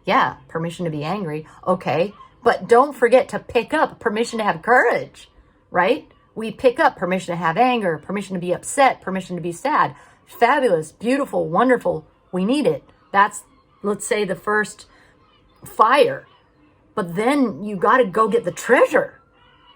Yeah, permission to be angry. Okay. But don't forget to pick up permission to have courage, right? We pick up permission to have anger, permission to be upset, permission to be sad. Fabulous, beautiful, wonderful. We need it. That's, let's say, the first fire. But then you got to go get the treasure,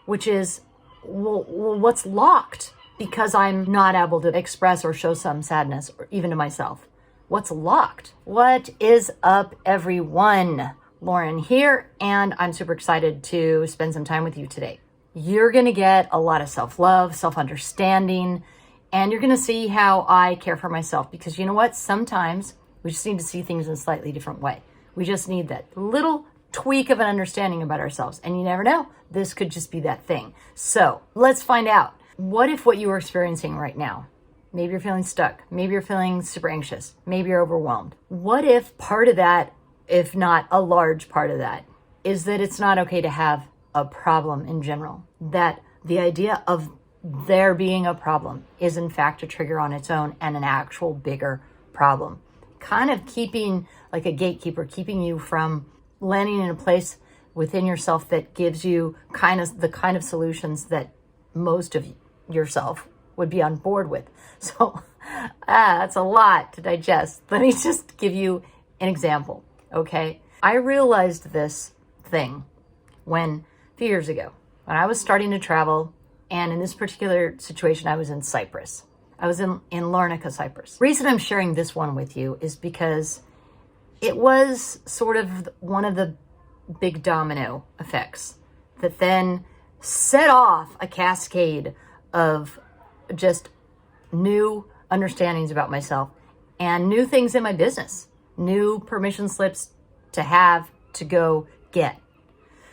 which is, well, what's locked because I'm not able to express or show some sadness, or even to myself. What's locked? What is up, everyone? Lauren here, and I'm super excited to spend some time with you today. You're going to get a lot of self-love, self-understanding, and you're going to see how I care for myself, because you know what? Sometimes we just need to see things in a slightly different way. We just need that little tweak of an understanding about ourselves, and you never know, this could just be that thing. So let's find out. What if what you are experiencing right now, maybe you're feeling stuck, maybe you're feeling super anxious, maybe you're overwhelmed. What if part of that, if not a large part of that, is that it's not okay to have a problem in general? That the idea of there being a problem is in fact a trigger on its own and an actual bigger problem. Kind of keeping, like a gatekeeper, keeping you from landing in a place within yourself that gives you the kind of solutions that most of yourself would be on board with. So that's a lot to digest. Let me just give you an example. Okay, I realized this thing a few years ago, when I was starting to travel, and in this particular situation, I was in Cyprus. I was in Larnaca, Cyprus. The reason I'm sharing this one with you is because it was sort of one of the big domino effects that then set off a cascade of just new understandings about myself and new things in my business. New permission slips to have to go get.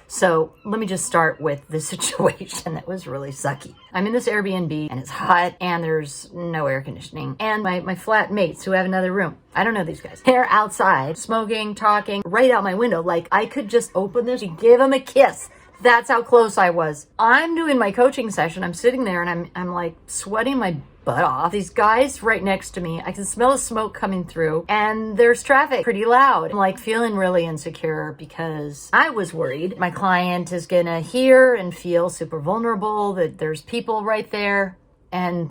So let me just start with the situation that was really sucky. I'm in this Airbnb and it's hot and there's no air conditioning. And my flat mates who have another room, I don't know these guys, they're outside smoking, talking right out my window. Like I could just open this and give them a kiss. That's how close I was. I'm doing my coaching session. I'm sitting there and I'm like sweating my butt off. These guys right next to me, I can smell the smoke coming through and there's traffic pretty loud. I'm like feeling really insecure because I was worried my client is gonna hear and feel super vulnerable, that there's people right there and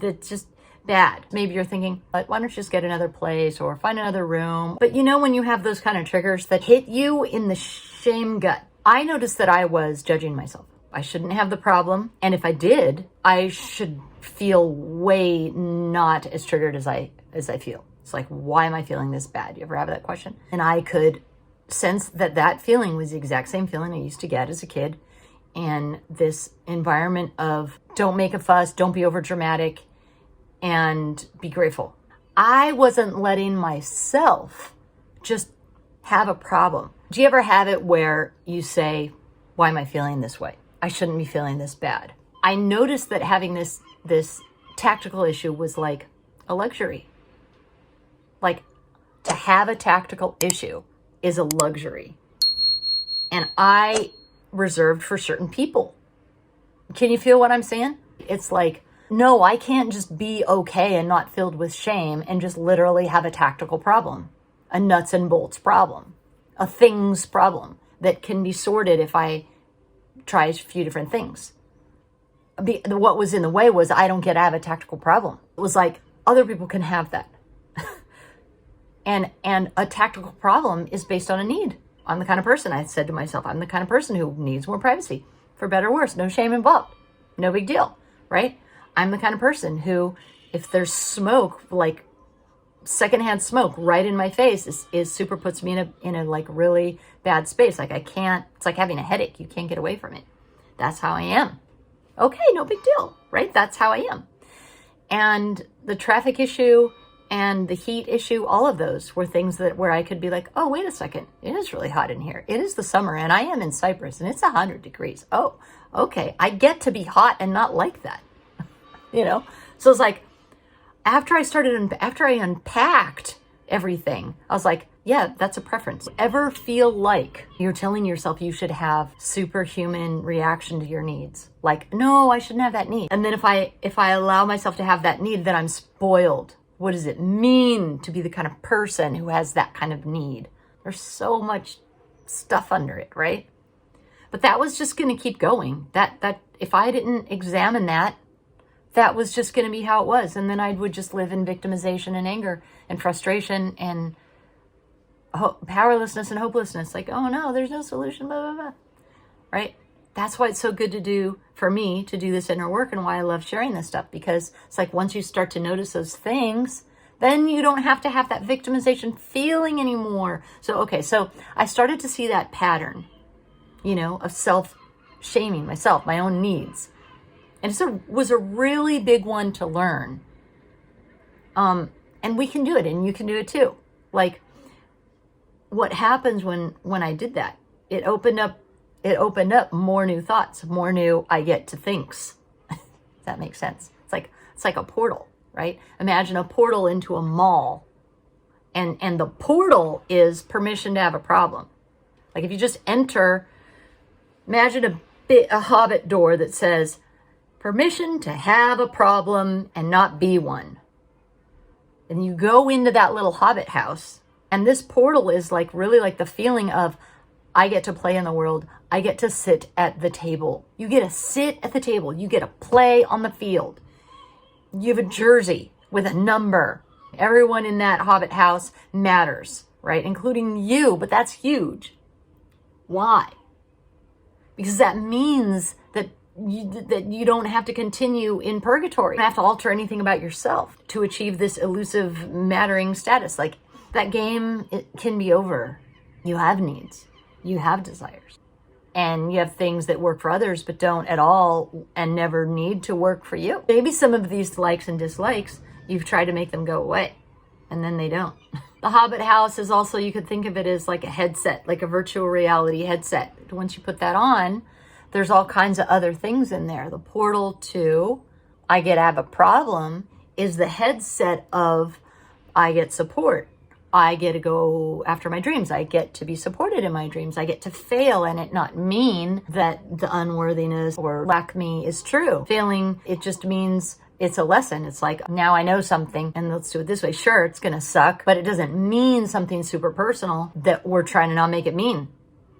that's just bad. Maybe you're thinking, why don't you just get another place or find another room? But you know, when you have those kind of triggers that hit you in the shame gut, I noticed that I was judging myself. I shouldn't have the problem. And if I did, I should feel way not as triggered as I feel. It's like, why am I feeling this bad? You ever have that question? And I could sense that feeling was the exact same feeling I used to get as a kid. And this environment of don't make a fuss, don't be over dramatic, and be grateful. I wasn't letting myself just have a problem. Do you ever have it where you say, why am I feeling this way? I shouldn't be feeling this bad. I noticed that having this tactical issue was like a luxury. Like to have a tactical issue is a luxury. And I reserved for certain people. Can you feel what I'm saying? It's like, no, I can't just be okay and not filled with shame and just literally have a tactical problem, a nuts and bolts problem, a things problem that can be sorted if I try a few different things. What was in the way was I don't get to have a tactical problem. It was like other people can have that. and a tactical problem is based on a need. I'm the kind of person, I said to myself, I'm the kind of person who needs more privacy, for better or worse, no shame involved, no big deal, right? I'm the kind of person who, if there's smoke, like secondhand smoke right in my face is super puts me in a like really bad space. Like I can't, it's like having a headache. You can't get away from it. That's how I am. Okay, no big deal, right? That's how I am. And the traffic issue and the heat issue, all of those were things where I could be like, oh, wait a second. It is really hot in here. It is the summer and I am in Cyprus and it's 100 degrees. Oh, okay. I get to be hot and not like that, So it's like, after I unpacked everything, I was like, yeah, that's a preference. Ever feel like you're telling yourself you should have superhuman reaction to your needs? Like, no, I shouldn't have that need. And then if I allow myself to have that need, then I'm spoiled. What does it mean to be the kind of person who has that kind of need? There's so much stuff under it, right? But that was just going to keep going. That if I didn't examine that, that was just going to be how it was. And then I would just live in victimization and anger and frustration and powerlessness and hopelessness. Like, oh no, there's no solution, blah, blah, blah. Right? That's why it's so good to do, for me, to do this inner work, and why I love sharing this stuff, because it's like once you start to notice those things, then you don't have to have that victimization feeling anymore. So I started to see that pattern, of self-shaming myself, my own needs. And it was a really big one to learn. And we can do it, and you can do it too. Like, what happens when I did that? It opened up more new thoughts, more new I get to thinks. Does that make sense? It's like a portal, right? Imagine a portal into a mall. And the portal is permission to have a problem. Like if you just enter, imagine a Hobbit door that says, permission to have a problem and not be one. And you go into that little Hobbit house, and this portal is like really like the feeling of, I get to play in the world. I get to sit at the table. You get to sit at the table. You get to play on the field. You have a jersey with a number. Everyone in that Hobbit house matters, right? Including you, but that's huge. Why? Because that means that you don't have to continue in purgatory. You don't have to alter anything about yourself to achieve this elusive mattering status. Like that game, it can be over. You have needs. You have desires. And you have things that work for others but don't at all and never need to work for you. Maybe some of these likes and dislikes, you've tried to make them go away, and then they don't. The Hobbit house is also, you could think of it as like a headset, like a virtual reality headset. Once you put that on, there's all kinds of other things in there. The portal to I get to have a problem is the headset of I get support. I get to go after my dreams. I get to be supported in my dreams. I get to fail and it not mean that the unworthiness or lack me is true. Failing, it just means it's a lesson. It's like, now I know something and let's do it this way. Sure, it's going to suck, but it doesn't mean something super personal that we're trying to not make it mean.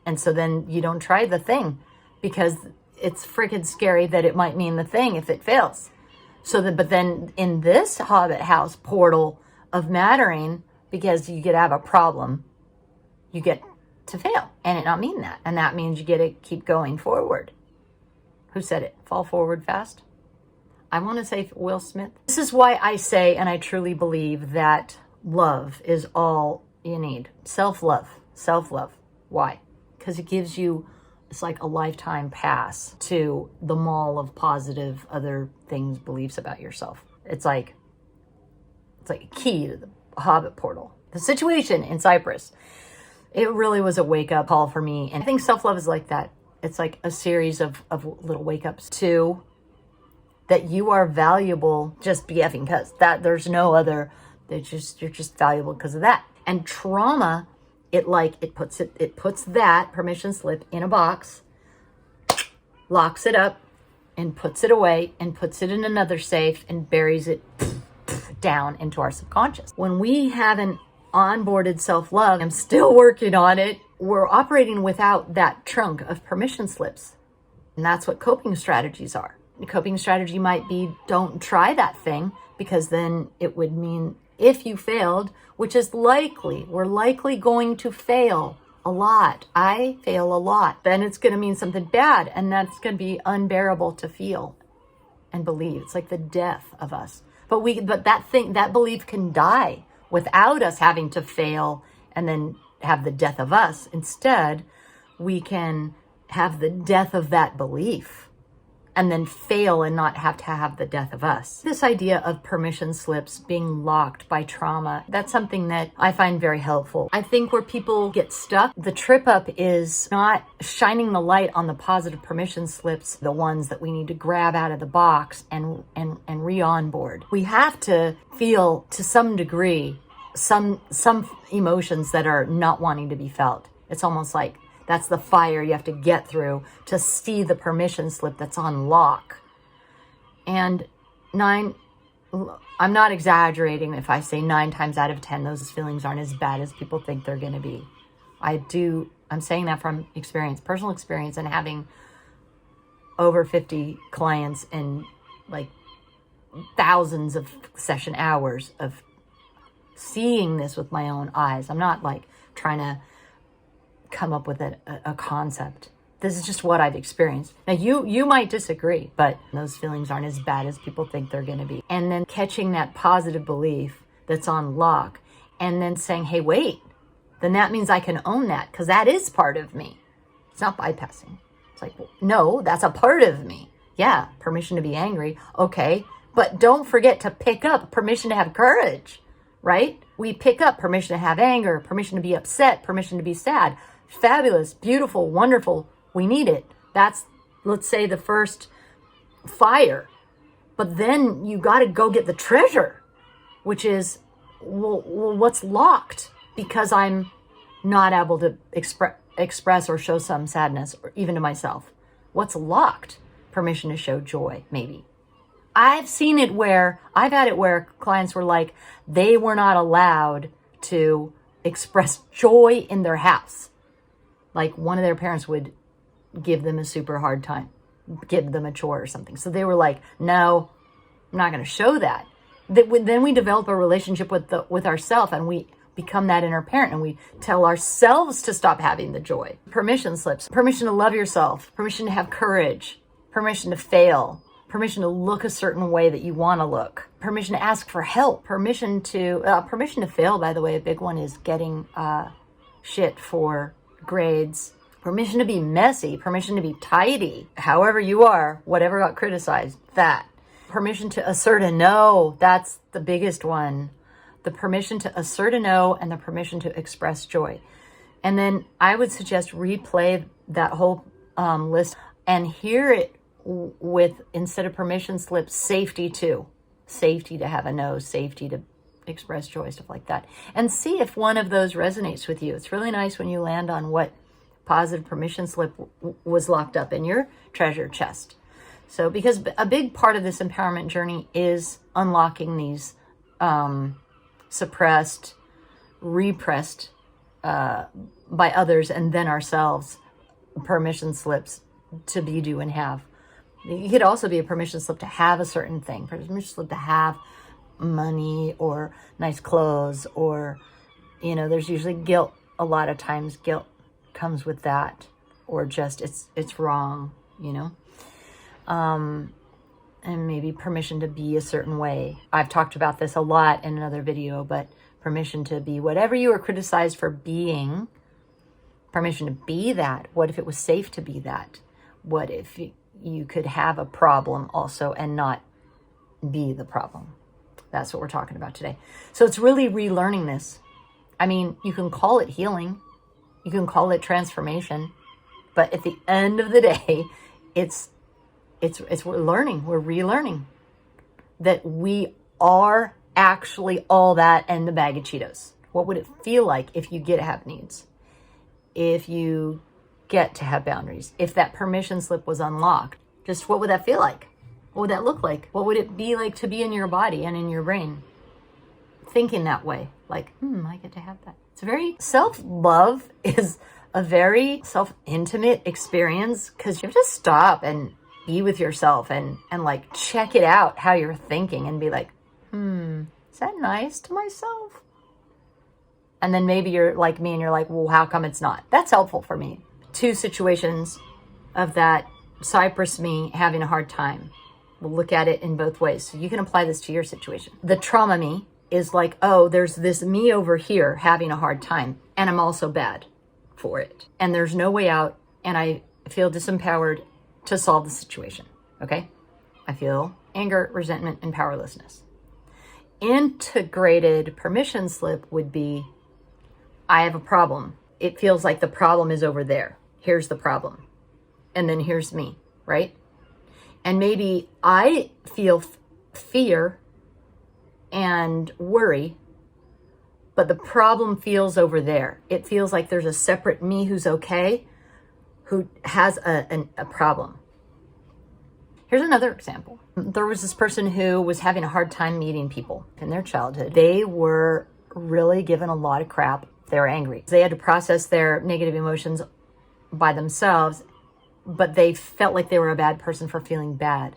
And so then you don't try the thing because it's freaking scary that it might mean the thing if it fails. But then in this Hobbit house portal of mattering, because you get to have a problem, you get to fail and it not mean that. And that means you get to keep going forward. Who said it? Fall forward fast? I want to say Will Smith. This is why I say, and I truly believe, that love is all you need. Self-love. Self-love. Why? Because it gives you, it's like a lifetime pass to the mall of positive other things, beliefs about yourself. It's like a key to the Hobbit portal. The situation in Cyprus, it really was a wake-up call for me. And I think self-love is like that. It's like a series of little wake-ups to that you are valuable just BFing because that there's no other, you're just valuable because of that. And trauma, it puts that permission slip in a box, locks it up and puts it away and puts it in another safe and buries it down into our subconscious. When we haven't onboarded self-love, I'm still working on it, we're operating without that trunk of permission slips. And that's what coping strategies are. A coping strategy might be, don't try that thing, because then it would mean if you failed, which is likely, we're likely going to fail a lot. I fail a lot. Then it's going to mean something bad, and that's going to be unbearable to feel and believe. It's like the death of us. But that belief can die without us having to fail and then have the death of us. Instead, we can have the death of that belief and then fail and not have to have the death of us. This idea of permission slips being locked by trauma, that's something that I find very helpful. I think where people get stuck, the trip up is not shining the light on the positive permission slips, the ones that we need to grab out of the box and re-onboard. We have to feel, to some degree, some emotions that are not wanting to be felt. It's almost like that's the fire you have to get through to see the permission slip that's on lock. And I'm not exaggerating if I say 9 times out of 10, those feelings aren't as bad as people think they're going to be. I'm saying that from experience, personal experience, and having over 50 clients and like thousands of session hours of seeing this with my own eyes. I'm not like trying to come up with a concept. This is just what I've experienced. Now you might disagree, but those feelings aren't as bad as people think they're going to be. And then catching that positive belief that's on lock and then saying, hey, wait, then that means I can own that because that is part of me. It's not bypassing. It's like, well, no, that's a part of me. Yeah, permission to be angry. Okay, but don't forget to pick up permission to have courage, right? We pick up permission to have anger, permission to be upset, permission to be sad. Fabulous, beautiful, wonderful. We need it. That's, let's say, the first fire. But then you got to go get the treasure, which is, well, what's locked because I'm not able to express or show some sadness, or even to myself. What's locked? Permission to show joy, maybe. I've had it where clients were like, they were not allowed to express joy in their house. Like one of their parents would give them a super hard time, give them a chore or something. So they were like, no, I'm not going to show that. Then we develop a relationship with ourselves, and we become that inner parent, and we tell ourselves to stop having the joy. Permission slips, permission to love yourself, permission to have courage, permission to fail, permission to look a certain way that you want to look, permission to ask for help, permission to fail. By the way, a big one is getting shit for grades, permission to be messy, permission to be tidy, however you are, whatever got criticized, that. Permission to assert a no, that's the biggest one. The permission to assert a no and the permission to express joy. And then I would suggest replay that whole list and hear it with, instead of permission slips, safety too. Safety to have a no, safety to express joy, stuff like that. And see if one of those resonates with you. It's really nice when you land on what positive permission slip was locked up in your treasure chest. So, because a big part of this empowerment journey is unlocking these suppressed, repressed by others and then ourselves permission slips to be, do, and have. It could also be a permission slip to have a certain thing, permission slip to have money or nice clothes, or, there's usually guilt. A lot of times guilt comes with that, or just it's wrong, and maybe permission to be a certain way. I've talked about this a lot in another video, but permission to be whatever you were criticized for being, permission to be that. What if it was safe to be that? What if you could have a problem also and not be the problem? That's what we're talking about today. So it's really relearning this. I mean, you can call it healing, you can call it transformation, but at the end of the day, we're learning, we're relearning that we are actually all that and the bag of Cheetos. What would it feel like if you get to have needs? If you get to have boundaries? If that permission slip was unlocked, just what would that feel like? What would that look like? What would it be like to be in your body and in your brain? Thinking that way, like, I get to have that. It's very, self-love is a very self-intimate experience, because you have to stop and be with yourself and like check it out, how you're thinking, and be like, is that nice to myself? And then maybe you're like me and you're like, well, how come it's not? That's helpful for me. 2 situations of that Cypress me having a hard time. We'll look at it in both ways. So you can apply this to your situation. The trauma me is like, oh, there's this me over here having a hard time, and I'm also bad for it. And there's no way out, and I feel disempowered to solve the situation, okay? I feel anger, resentment, and powerlessness. Integrated permission slip would be, I have a problem. It feels like the problem is over there. Here's the problem. And then here's me, right? And maybe I feel fear and worry, but the problem feels over there. It feels like there's a separate me who's okay, who has a problem. Here's another example. There was this person who was having a hard time meeting people in their childhood. They were really given a lot of crap They were angry. They had to process their negative emotions by themselves, but they felt like they were a bad person for feeling bad.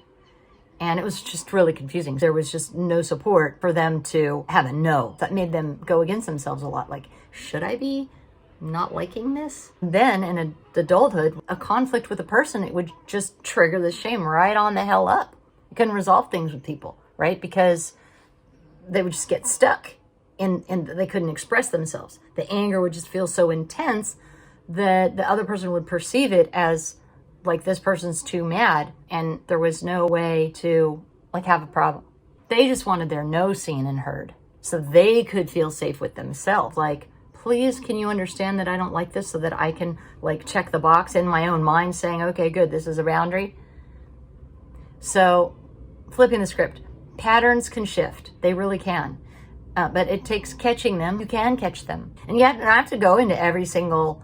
And it was just really confusing. There was just no support for them to have a no. That made them go against themselves a lot. Like, should I be not liking this? Then in adulthood, a conflict with a person, it would just trigger the shame right on the hell up. You couldn't resolve things with people, right? Because they would just get stuck and they couldn't express themselves. The anger would just feel so intense that the other person would perceive it as like, this person's too mad, and there was no way to like have a problem. They just wanted their no seen and heard so they could feel safe with themselves. Like, please, can you understand that I don't like this, so that I can like check the box in my own mind saying, okay, good, this is a boundary. So flipping the script, patterns can shift. They really can. But it takes catching them. You can catch them. And you don't have to go into every single,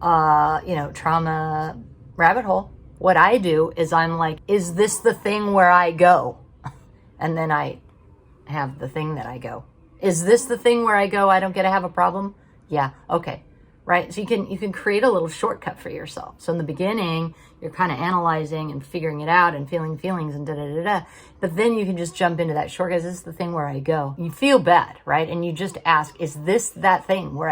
trauma rabbit hole. What I do is I'm like, is this the thing where I go? And then I have the thing that I go. Is this the thing where I go, I don't get to have a problem? Yeah, okay. Right? So you can create a little shortcut for yourself. So in the beginning, you're kind of analyzing and figuring it out and feeling feelings and da-da-da-da. But then you can just jump into that shortcut. Is this the thing where I go? You feel bad, right? And you just ask, is this that thing where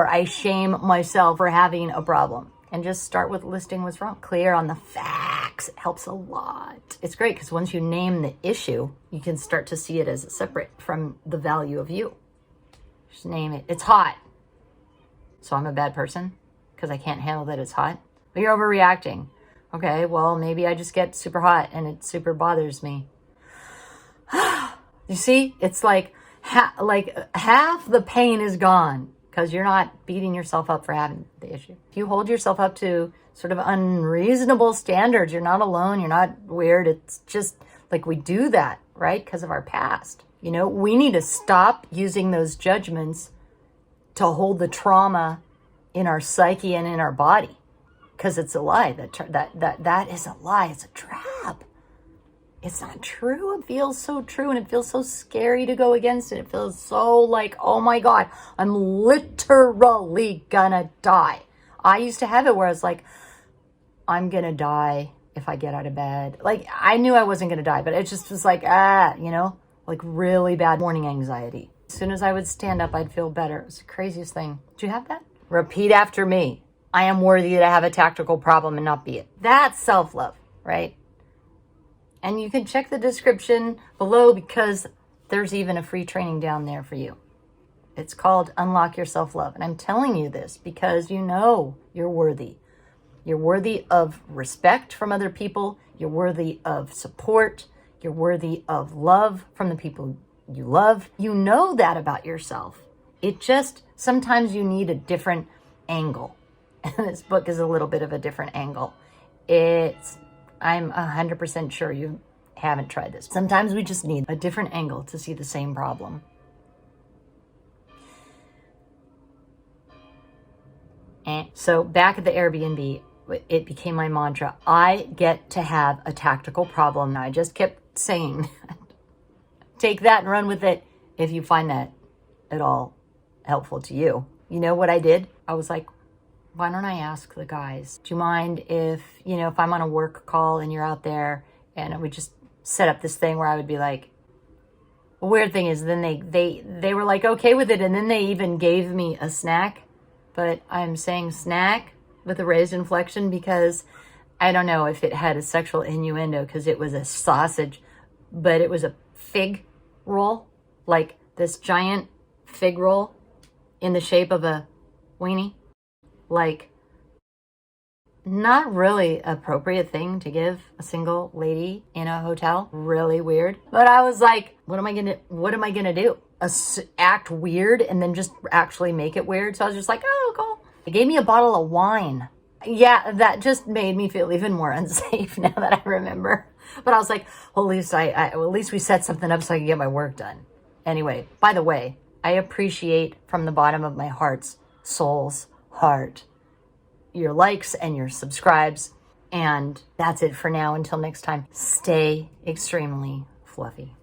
I shame myself for having a problem? And just start with listing what's wrong. Clear on the facts. It helps a lot. It's great because once you name the issue, you can start to see it as separate from the value of you. Just name it. It's hot. So I'm a bad person because I can't handle that it's hot. But you're overreacting. Okay, well, maybe I just get super hot and it super bothers me. You see, it's like half the pain is gone because you're not beating yourself up for having the issue. If you hold yourself up to sort of unreasonable standards, you're not alone. You're not weird. It's just like we do that, right? Because of our past. You know, we need to stop using those judgments to hold the trauma in our psyche and in our body, because it's a lie. That is a lie. It's a trap. It's not true. It feels so true, and it feels so scary to go against it. It feels so like, oh my God, I'm literally gonna die. I used to have it where I was like, I'm gonna die if I get out of bed. Like, I knew I wasn't gonna die, but it just was like, like really bad morning anxiety. As soon as I would stand up, I'd feel better. It was the craziest thing. Do you have that? Repeat after me. I am worthy to have a tactical problem and not be it. That's self-love, right? And you can check the description below because there's even a free training down there for you. It's called Unlock Your Self-Love. And I'm telling you this because you know you're worthy. You're worthy of respect from other people. You're worthy of support. You're worthy of love from the people you love. You know that about yourself. It just, sometimes you need a different angle. And this book is a little bit of a different angle. I'm 100% sure you haven't tried this. Sometimes we just need a different angle to see the same problem. And so back at the Airbnb, it became my mantra. I get to have a tactical problem. I just kept saying, take that and run with it if you find that at all helpful to you. You know what I did? I was like, why don't I ask the guys, do you mind if I'm on a work call and you're out there, and we just set up this thing where I would be like, the weird thing is then they were like okay with it, and then they even gave me a snack, but I'm saying snack with a raised inflection because I don't know if it had a sexual innuendo because it was a sausage, but it was a fig roll, like this giant fig roll in the shape of a weenie. Like, not really appropriate thing to give a single lady in a hotel. Really weird. But I was like, what am I gonna do? Act weird and then just actually make it weird? So I was just like, oh, cool. They gave me a bottle of wine. Yeah, that just made me feel even more unsafe now that I remember. But I was like, well, at least we set something up so I can get my work done. Anyway, by the way, I appreciate from the bottom of my soul's heart, your likes and your subscribes. And that's it for now. Until next time, stay extremely fluffy.